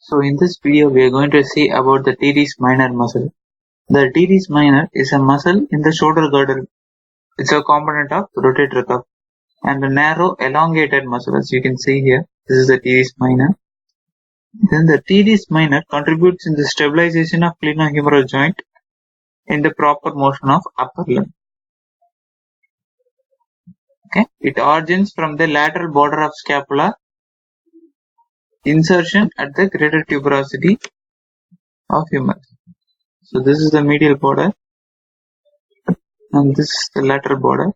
So in this video we are going to see about the teres minor muscle. The teres minor is a muscle in the shoulder girdle. It's a component of rotator cuff and a narrow elongated muscle, as you can see here. This is the teres minor. Then the teres minor contributes in the stabilization of glenohumeral joint in the proper motion of upper limb. Okay, it originates from the lateral border of scapula, insertion at the greater tuberosity of humerus. So this is the medial border and this is the lateral border.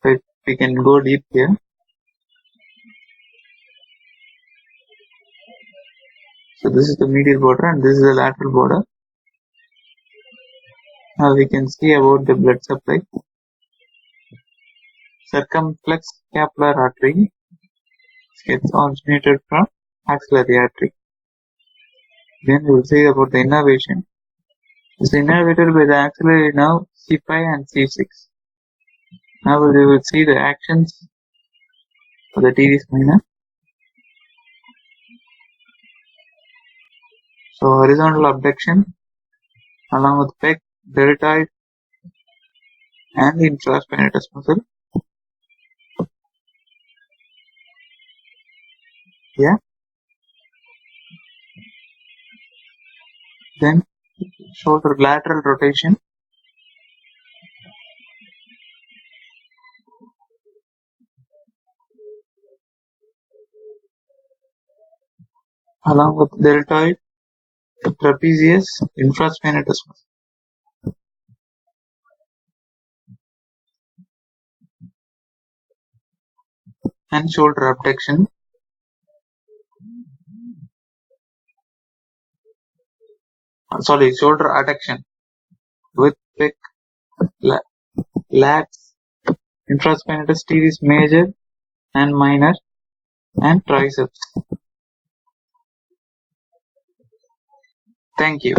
So we can go deep here. So this is the medial border and this is the lateral border. Now we can see about the blood supply. Circumflex scapular artery gets originated from axillary artery. Then we will see about the innervation. It's innervated by the axillary nerve C5 and C6. Now we will see the actions for the teres minor. So horizontal abduction along with pec, deltoid and the infraspinatus muscle. Yeah. Then shoulder lateral rotation. Along with deltoid, trapezius, infraspinatus muscle. And shoulder abduction. Shoulder adduction with pec, lats, infraspinatus teres major and minor, and triceps. Thank you.